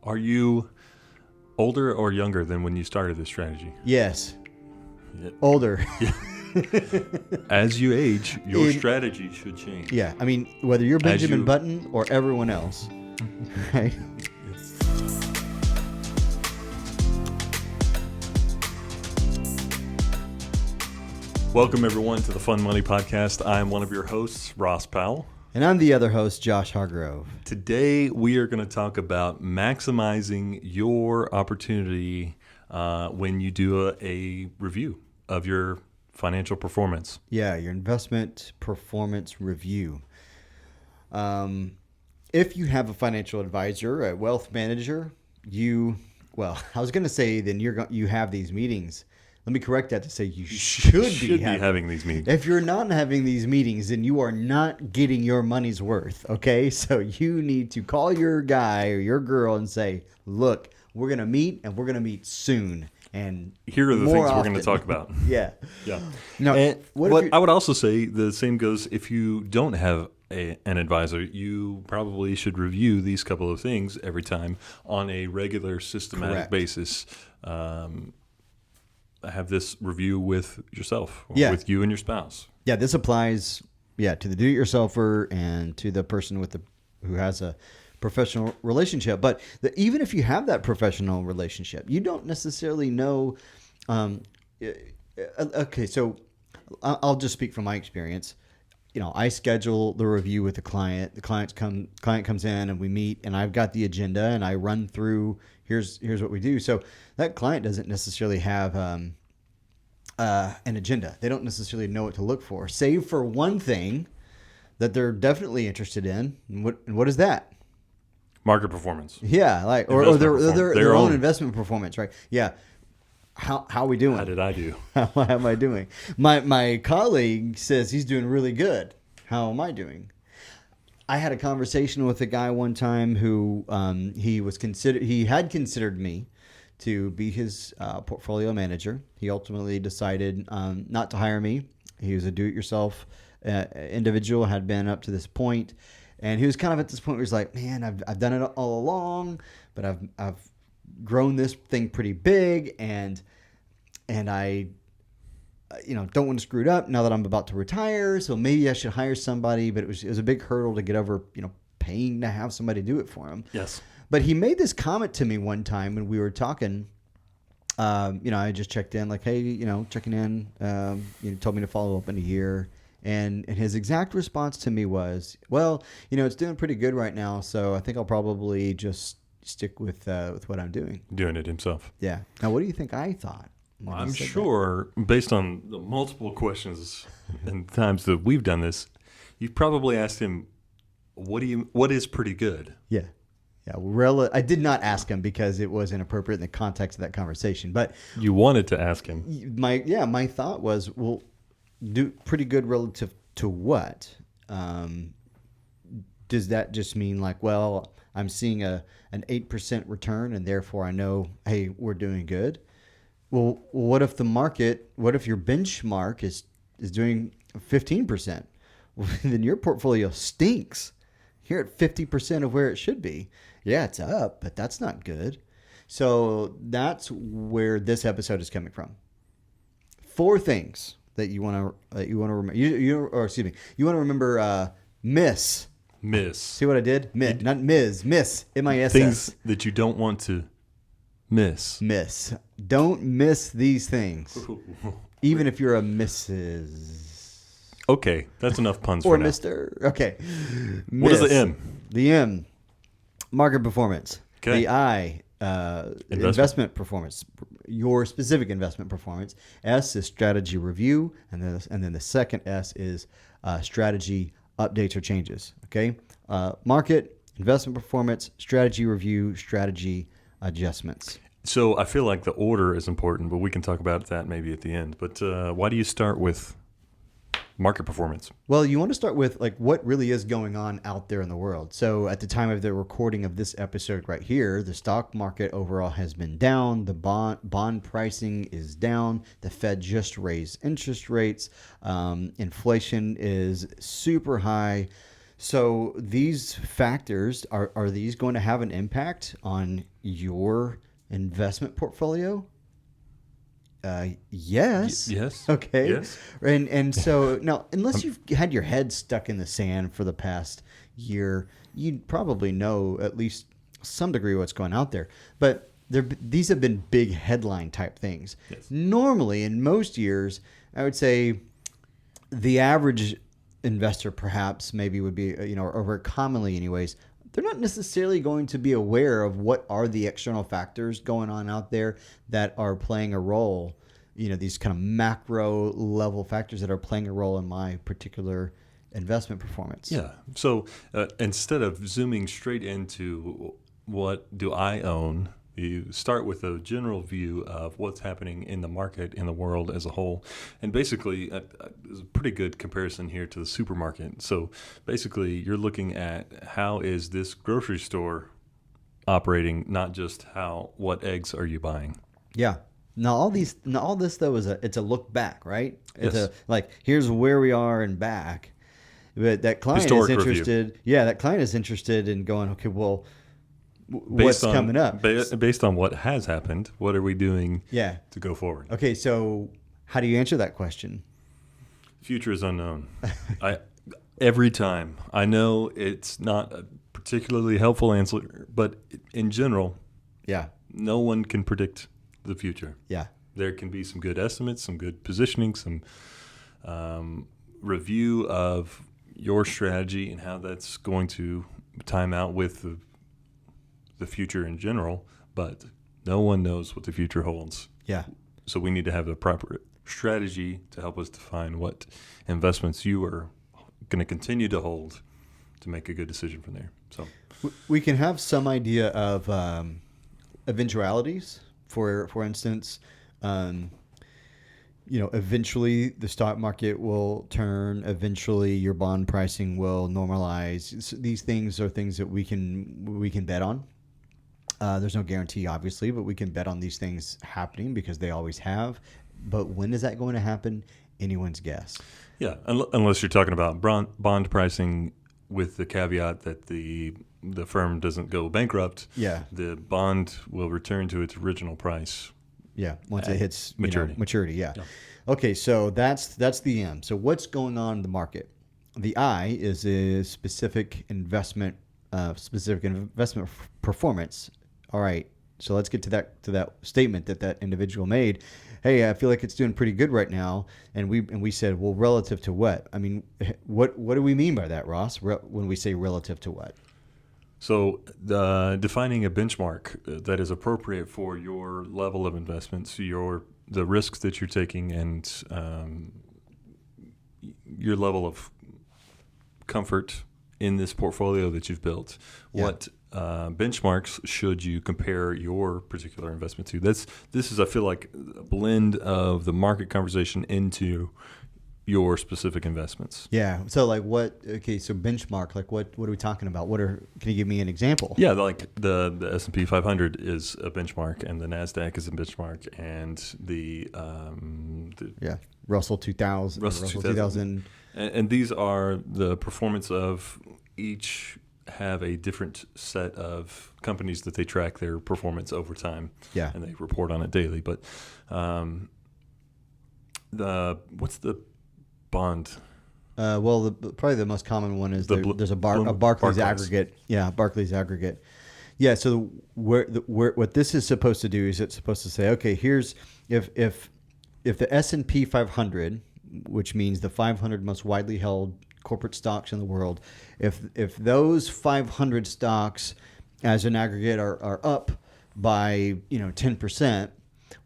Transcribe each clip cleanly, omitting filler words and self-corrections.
Are you older or younger than when you started this strategy? Yes. Yeah. Older. As you age, your strategy should change. Yeah. I mean, whether you're Benjamin Button or everyone else, right? Welcome, everyone, to the Fun Money Podcast. I'm one of your hosts, Ross Powell. And I'm the other host, Josh Hargrove. Today, we are going to talk about maximizing your opportunity when you do a review of your financial performance. Yeah, your investment performance review. If you have a financial advisor, a wealth manager, I was going to say then you have these meetings. Let me correct that to say you should be having these meetings. If you're not having these meetings, then you are not getting your money's worth, okay? So you need to call your guy or your girl and say, look, we're going to meet and we're going to meet soon. And here are the things we're going to talk about. Yeah. No, and I would also say the same goes if you don't have an advisor, you probably should review these couple of things every time on a regular, systematic basis. Have this review with yourself, or with you and your spouse. Yeah, this applies, to the do-it-yourselfer and to the person who has a professional relationship. But even if you have that professional relationship, you don't necessarily know. Okay, so I'll just speak from my experience. I schedule the review with the client. The client comes in and we meet, and I've got the agenda and I run through. Here's what we do. So that client doesn't necessarily have an agenda. They don't necessarily know what to look for, save for one thing that they're definitely interested in. And what is that? Market performance. Yeah, or their own investment performance, right? Yeah. How are we doing? How did I do? How am I doing? My colleague says he's doing really good. How am I doing? I had a conversation with a guy one time who he had considered me to be his portfolio manager. He ultimately decided not to hire me. He was a do-it-yourself individual, had been up to this point, and he was kind of at this point where he's like, "Man, I've done it all along, but I've grown this thing pretty big, and I." Don't want to screw it up now that I'm about to retire. So maybe I should hire somebody, but it was a big hurdle to get over, paying to have somebody do it for him. Yes. But he made this comment to me one time when we were talking. I just checked in like, hey, checking in. Told me to follow up in a year. And his exact response to me was, well, it's doing pretty good right now. So I think I'll probably just stick with what I'm doing. Doing it himself. Yeah. Now, what do you think I thought? Well, I'm sure, based on the multiple questions and times that we've done this, you've probably asked him, what is pretty good? Yeah. Yeah. I did not ask him because it was inappropriate in the context of that conversation. But you wanted to ask him. My thought was, well, do pretty good relative to what? Does that just mean like, well, I'm seeing an 8% return and therefore I know, hey, we're doing good? Well, what if your benchmark is doing 15%? Well, then your portfolio stinks. You're at 50% of where it should be. Yeah, it's up, but that's not good. So that's where this episode is coming from. 4 things that you want to remember. You want to remember miss. See what I did? Not Ms. Miss. M-I-S-S. Things that you don't want to miss. Don't miss these things. Even if you're a Mrs. Okay, that's enough puns or for now. Mr. Okay. What is the M? The M, market performance. Okay. The I, investment performance. Your specific investment performance. S is strategy review, and then the second S is strategy updates or changes. Okay. Market, investment performance, strategy review, strategy adjustments. So I feel like the order is important, but we can talk about that maybe at the end. But why do you start with market performance? Well, you want to start with like what really is going on out there in the world. So at the time of the recording of this episode right here, the stock market overall has been down. The bond pricing is down. The Fed just raised interest rates. Inflation is super high. So these factors, are these going to have an impact on your investment portfolio? Yes. Yes. Okay. Yes. And so now, unless you've had your head stuck in the sand for the past year, you probably know at least some degree what's going out there. But these have been big headline type things. Yes. Normally, in most years, I would say the average investor perhaps maybe would be, or very commonly anyways, they're not necessarily going to be aware of what are the external factors going on out there that are playing a role, these kind of macro level factors that are playing a role in my particular investment performance. Yeah. So instead of zooming straight into what do I own, you start with a general view of what's happening in the market, in the world as a whole. And basically, there's a pretty good comparison here to the supermarket. So basically, you're looking at how is this grocery store operating, not just what eggs are you buying. Yeah. Now all this though it's a look back, right? It's Yes. Here's where we are and back. But that client Historic is interested. review. Yeah, that client is interested in going, okay, well, what's coming up? Based on what has happened, what are we doing to go forward? Okay, so how do you answer that question? Future is unknown. Every time. I know it's not a particularly helpful answer, but in general, no one can predict the future. Yeah. There can be some good estimates, some good positioning, some review of your strategy and how that's going to time out with the future in general, but no one knows what the future holds. Yeah. So we need to have the proper strategy to help us define what investments you are going to continue to hold to make a good decision from there. So we can have some idea of eventualities. For instance, eventually the stock market will turn. Eventually, your bond pricing will normalize. These things are things that we can bet on. There's no guarantee, obviously, but we can bet on these things happening because they always have. But when is that going to happen? Anyone's guess. Yeah, unless you're talking about bond pricing with the caveat that the firm doesn't go bankrupt. Yeah, the bond will return to its original price. Yeah, once it hits maturity. Maturity. Yeah. Okay, so that's the M. So what's going on in the market? The I is a specific investment performance. All right. So let's get to that statement that individual made. Hey, I feel like it's doing pretty good right now, and we said, well, relative to what? I mean, what do we mean by that, Ross? When we say relative to what? So defining a benchmark that is appropriate for your level of investments, the risks that you're taking, and your level of comfort in this portfolio that you've built. Yeah. What benchmarks should you compare your particular investment to? This is, I feel like, a blend of the market conversation into your specific investments. Yeah. So like what? Okay. So benchmark. Like what are we talking about? Can you give me an example? Yeah. Like the S&P 500 is a benchmark, and the Nasdaq is a benchmark, and the Russell 2000. Russell 2000. And these are the performance of each. Have a different set of companies that they track their performance over time. Yeah. And they report on it daily. But what's the bond? Probably the most common one is there's a Barclays Aggregate. Yeah, Barclays Aggregate. Yeah. So what this is supposed to do is it's supposed to say, okay, here's if the S&P 500, which means the 500 most widely held corporate stocks in the world, if those 500 stocks as an aggregate are up by 10%,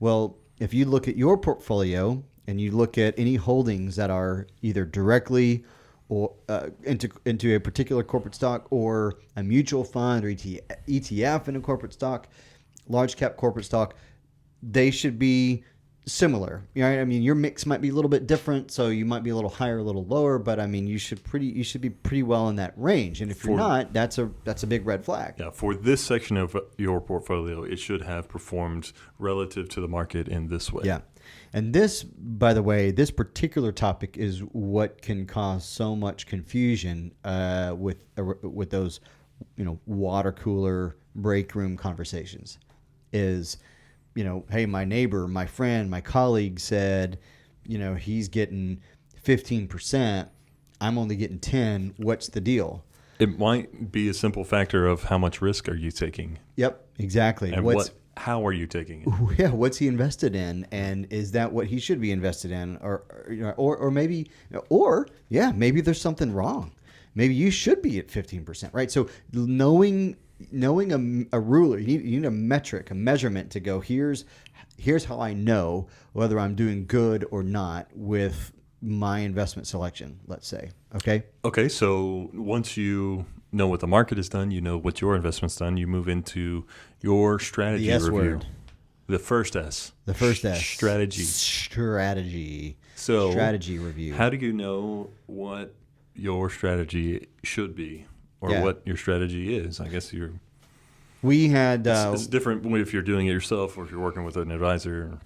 well, if you look at your portfolio and you look at any holdings that are either directly or into a particular corporate stock or a mutual fund or ETF in a corporate stock, large cap corporate stock, they should be similar. Right? I mean, your mix might be a little bit different, so you might be a little higher, a little lower, but I mean, you should be pretty well in that range. And if you're not, that's a big red flag. Yeah, for this section of your portfolio, it should have performed relative to the market in this way. Yeah. And this, by the way, this particular topic is what can cause so much confusion with those, water cooler break room conversations. Is, hey, my neighbor, my friend, my colleague said, he's getting 15%. I'm only getting 10. What's the deal? It might be a simple factor of how much risk are you taking. Yep, exactly. And how are you taking it? Yeah, what's he invested in, and is that what he should be invested in, or maybe there's something wrong. Maybe you should be at 15%, right? So knowing a ruler, you need a metric, a measurement to go. Here's how I know whether I'm doing good or not with my investment selection. Let's say, okay. Okay, so once you know what the market has done, you know what your investment's done, you move into your strategy review. Word. The first S. The first S. Strategy. So strategy review. How do you know what your strategy should be or what your strategy is? I guess we had it's different if you're doing it yourself or if you're working with an advisor.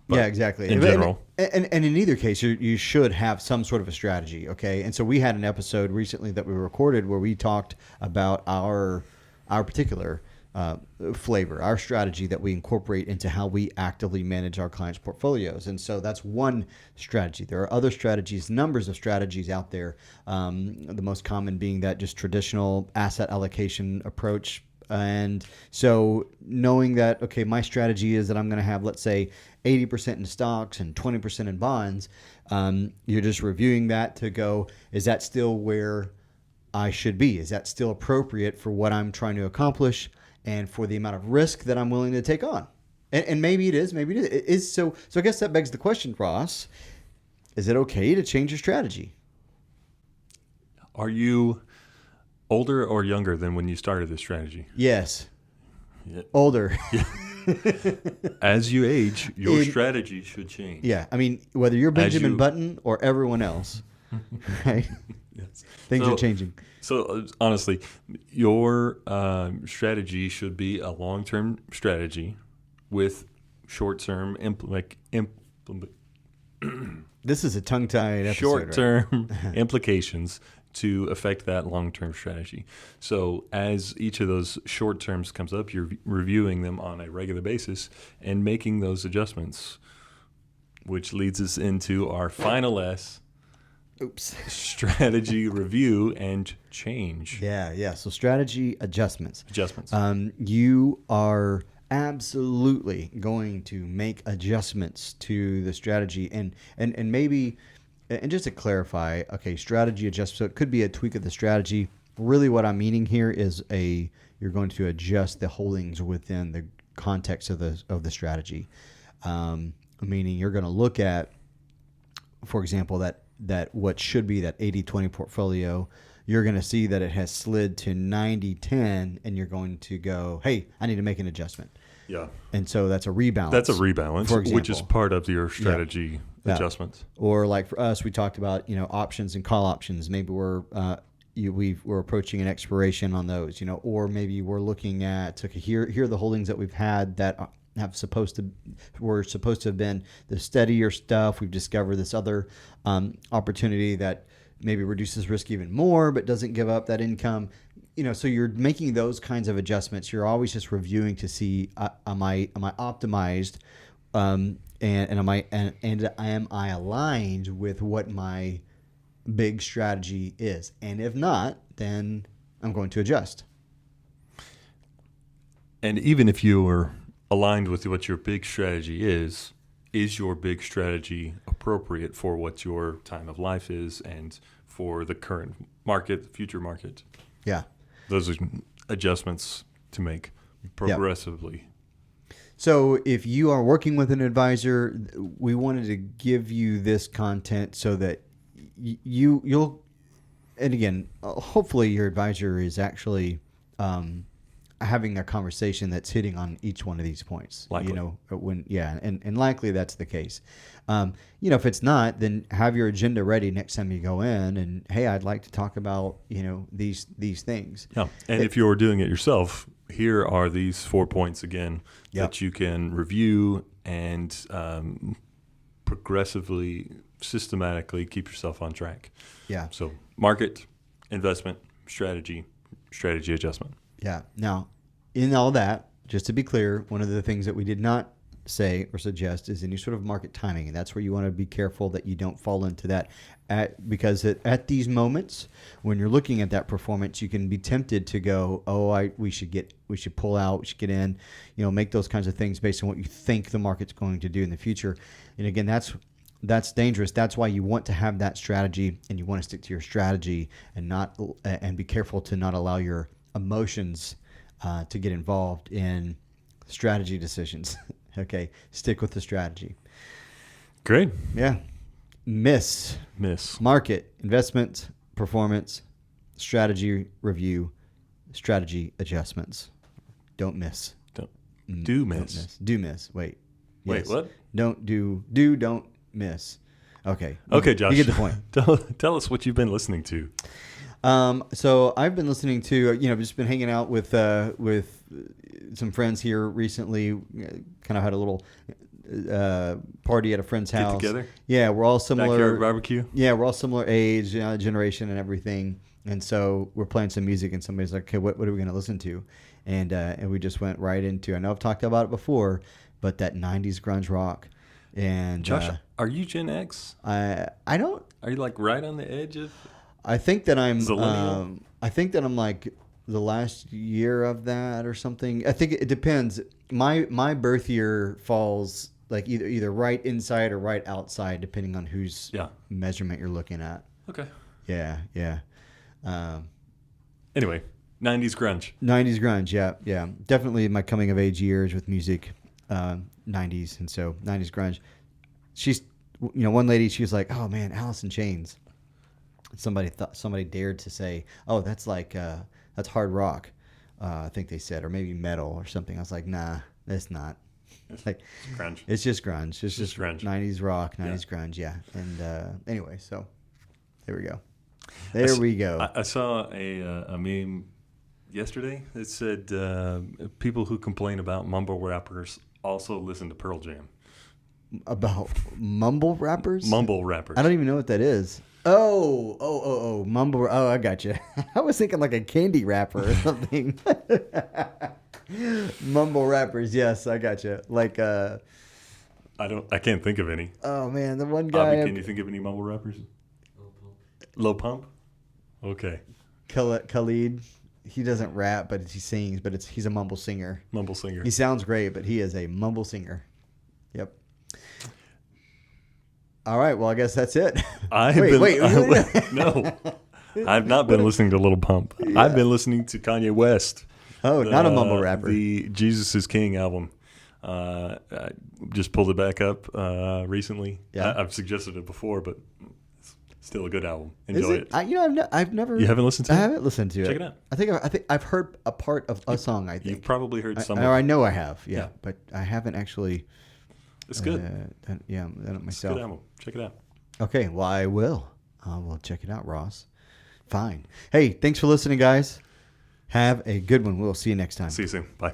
Yeah, exactly. In general. And in either case, you should have some sort of a strategy, okay? And so we had an episode recently that we recorded where we talked about our particular flavor, our strategy that we incorporate into how we actively manage our clients' portfolios. And so that's one strategy. There are other strategies, numbers of strategies out there, the most common being that just traditional asset allocation approach. And so knowing that, okay, my strategy is that I'm going to have, let's say, 80% in stocks and 20% in bonds, you're just reviewing that to go, is that still where I should be? Is that still appropriate for what I'm trying to accomplish and for the amount of risk that I'm willing to take on? And maybe it is, maybe it is. So I guess that begs the question, Ross, is it okay to change your strategy? Are you older or younger than when you started this strategy? Yes. Yeah. Older. Yeah. As you age, your strategy should change. Yeah. I mean, whether you're Benjamin Button or everyone else, right? Yes. Things are changing. So honestly, your strategy should be a long-term strategy with short-term This is a tongue-tied episode. Short-term implications to affect that long-term strategy. So as each of those short terms comes up, you're reviewing them on a regular basis and making those adjustments, which leads us into our final S. Oops. Strategy review and change. Yeah. So strategy adjustments. Adjustments. You are absolutely going to make adjustments to the strategy and maybe. And just to clarify, okay, strategy adjustment. So it could be a tweak of the strategy. Really what I'm meaning here is you're going to adjust the holdings within the context of the strategy. Meaning you're going to look at, for example, that what should be that 80-20 portfolio, you're going to see that it has slid to 90-10, and you're going to go, hey, I need to make an adjustment. Yeah. And so that's a rebalance. That's a rebalance, for example, which is part of your strategy adjustments. Or like for us, we talked about, options and call options. Maybe we're approaching an expiration on those, or maybe we're looking at, okay, here are the holdings that we've had that were supposed to have been the steadier stuff. We've discovered this other opportunity that maybe reduces risk even more, but doesn't give up that income. So you're making those kinds of adjustments. You're always just reviewing to see, am I optimized, and am I aligned with what my big strategy is? And if not, then I'm going to adjust. And even if you are aligned with what your big strategy is your big strategy appropriate for what your time of life is and for the current market, the future market? Yeah. Those are adjustments to make progressively. So if you are working with an advisor, we wanted to give you this content so that you'll, and again, hopefully your advisor is actually having a conversation that's hitting on each one of these points. Likely. And likely that's the case. If it's not, then have your agenda ready next time you go in, and hey, I'd like to talk about these things. Yeah, and if you're doing it yourself, here are these 4 points again that you can review and progressively, systematically keep yourself on track. Yeah. So market, investment, strategy adjustment. Yeah. Now, in all that, just to be clear, one of the things that we did not say or suggest is any sort of market timing, and that's where you want to be careful that you don't fall into that. Because at these moments, when you're looking at that performance, you can be tempted to go, we should pull out, we should get in, make those kinds of things based on what you think the market's going to do in the future. And again, that's dangerous. That's why you want to have that strategy, and you want to stick to your strategy and be careful to not allow your emotions to get involved in strategy decisions. Okay, stick with the strategy. Great. Yeah. Miss. Market, investment, performance, strategy review, strategy adjustments. Don't miss. Do miss. Do miss. Wait. Wait, what? Don't miss. Okay. Okay, Josh. You get the point. Tell us what you've been listening to. So I've been listening to, just been hanging out with some friends here recently. Kind of had a little party at a friend's house. Get together? Yeah, we're all similar. Backyard barbecue? Yeah, we're all similar age, generation, and everything. And so we're playing some music, and somebody's like, "Okay, what are we going to listen to?" And we just went right into. I know I've talked about it before, but that '90s grunge rock. And Josh, are you Gen X? I don't. Are you like right on the edge of? I think that I'm. Zillennial? I think that I'm like the last year of that or something. I think it depends. My birth year falls like either right inside or right outside, depending on whose measurement you're looking at. Okay. Yeah. Anyway, 90s grunge. 90s grunge, yeah. Definitely my coming of age years with music, 90s, and so 90s grunge. She's, one lady, she was like, "Oh man, Alice in Chains." Somebody dared to say, "Oh, that's like that's hard rock," I think they said, or maybe metal or something. I was like, "Nah, it's not." Like it's grunge. It's just grunge. It's just grunge. 90s rock, 90s grunge, yeah. And anyway, so there we go. We go. I saw a meme yesterday that said people who complain about mumble rappers also listen to Pearl Jam. About mumble rappers? Mumble rappers. I don't even know what that is. Oh, mumble. Oh, I got you. I was thinking like a candy rapper or something. Mumble rappers. Yes, I got you. Like I can't think of any. Oh man, the one guy. Bobby, can you think of any mumble rappers? Low Pump. Okay. Khalid. He doesn't rap, but he sings. But he's a mumble singer. Mumble singer. He sounds great, but he is a mumble singer. Yep. All right. Well, I guess that's it. Wait. No, I've not been listening to Lil Pump. Yeah. I've been listening to Kanye West. Oh, not a mumble rapper. The Jesus is King album. I just pulled it back up recently. Yeah. I've suggested it before, but it's still a good album. Enjoy it. I've never. You haven't listened to it? I haven't listened to it. Check it out. I think I've heard a part of a song. I think you've probably heard some. I know I have. Yeah, but I haven't actually. It's good. Done it myself. It's a good album. Check it out. Okay, well, I will. Check it out, Ross. Fine. Hey, thanks for listening, guys. Have a good one. We'll see you next time. See you soon. Bye.